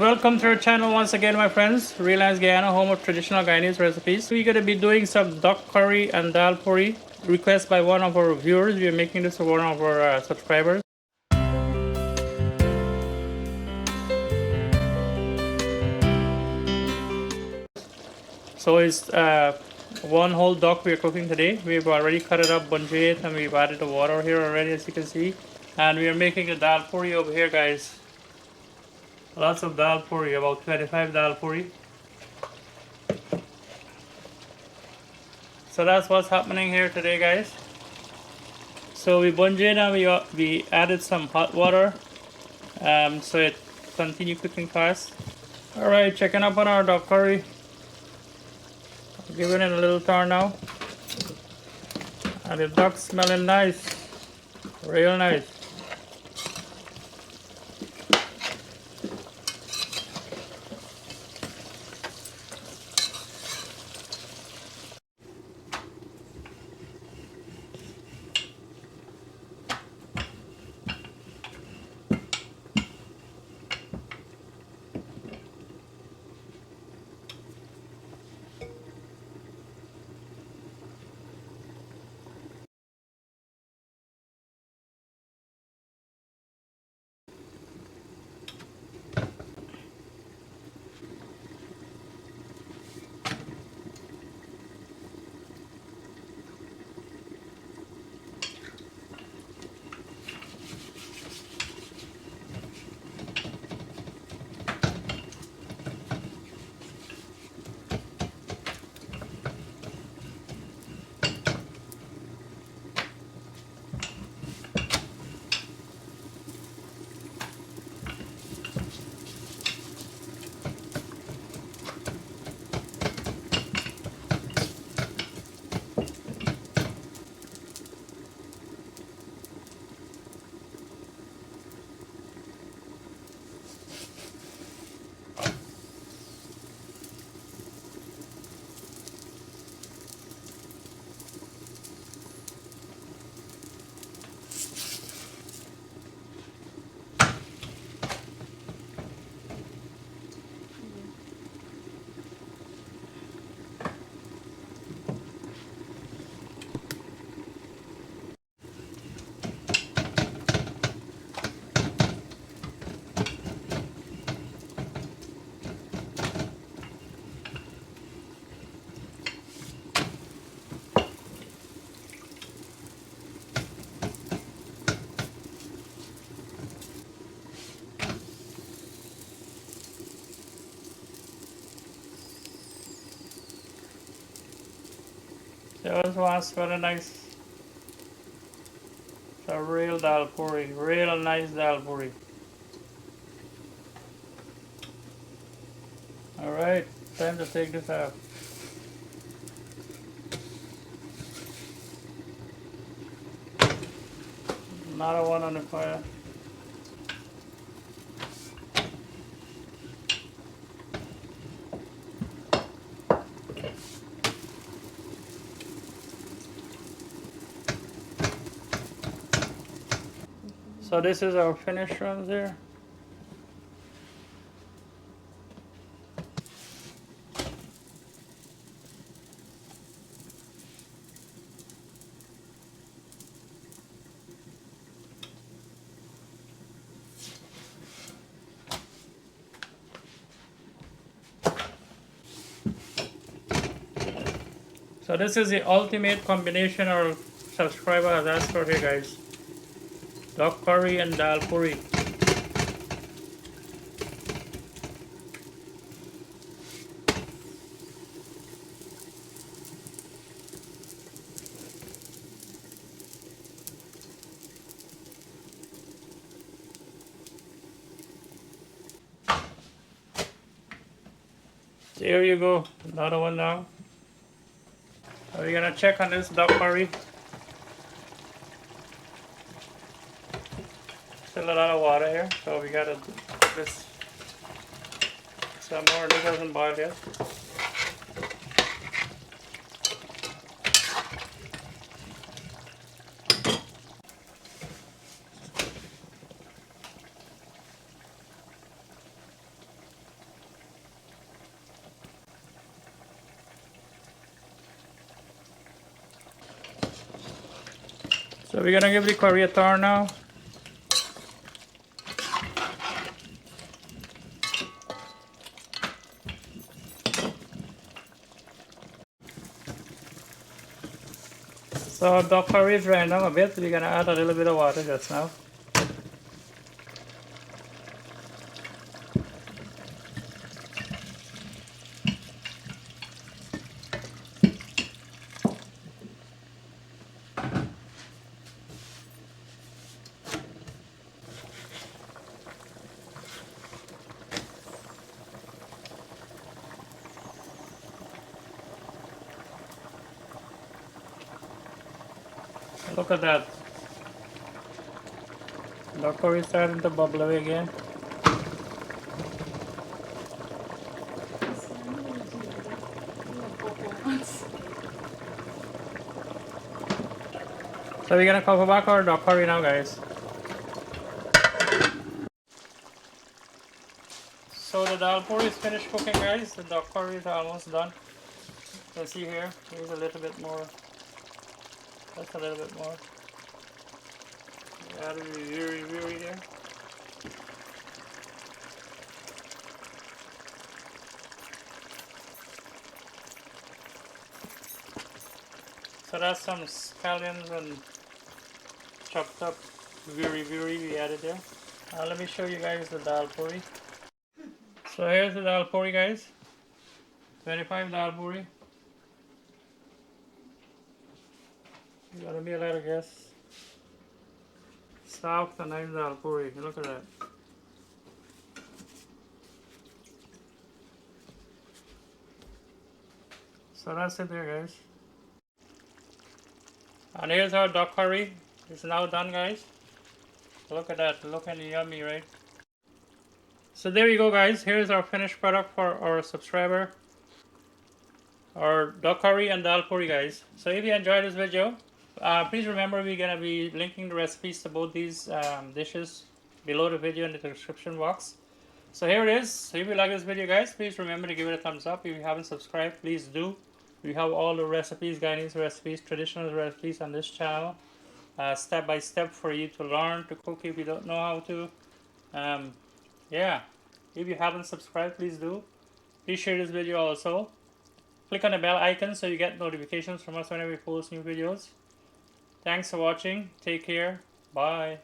welcome to our channel once again, my friends. Real Nice Guyana, home of traditional Guyanese recipes. We're gonna be doing some duck curry and dal puri, request by one of our viewers. We are making this for one of our subscribers. So it's one whole duck we are cooking today. We've already cut it up, bungee it, and we've added the water here already, as you can see. And we are making a dal puri over here, guys. Lots of dal puri, about 25 dal puri. So that's what's happening here today, guys. So we bungeed and we added some hot water, so it continue cooking fast. All right, checking up on our duck curry. Giving it a little turn now, and the duck smelling nice, real nice. That was very nice. It's a real dal puri, real nice dal puri. All right, time to take this out. Another one on the fire. So this is our finished ones here. So this is the ultimate combination our subscriber has asked for here, guys. Duck curry and dal puri. There you go, another one now. So we're gonna check on this duck curry. Still a lot of water here, so we gotta put this some more. This hasn't boiled yet. So we're gonna give the curry a turn now. So the curry is drained down a bit. We're gonna add a little bit of water just now. Look at that. The curry is starting to bubble away again. So we're gonna cover back our duck curry now, guys. So the dal puri is finished cooking, guys. The duck curry is almost done. You can see here, here's a little bit more. Just a little bit more. Add a very there. So that's some scallions and chopped up very we added there. Let me show you guys the dal puri. So here's the dal puri, guys. 25 dal puri. You gotta be a little guess. Soft and nice dal puri. Look at that. So that's it there, guys. And here's our duck curry. It's now done, guys. Look at that. Looking yummy, right? So there you go, guys. Here's our finished product for our subscriber. Our duck curry and dal puri, guys. So if you enjoyed this video, please remember we're gonna be linking the recipes to both these dishes below the video in the description box. So here it is. So if you like this video, guys, please remember to give it a thumbs up. If you haven't subscribed, please do. We have all the recipes, Guyanese recipes, traditional recipes on this channel, step by step for you to learn to cook if you don't know how to. Yeah, if you haven't subscribed, please do. Please share this video also. Click on the bell icon so you get notifications from us whenever we post new videos. Thanks for watching. Take care. Bye.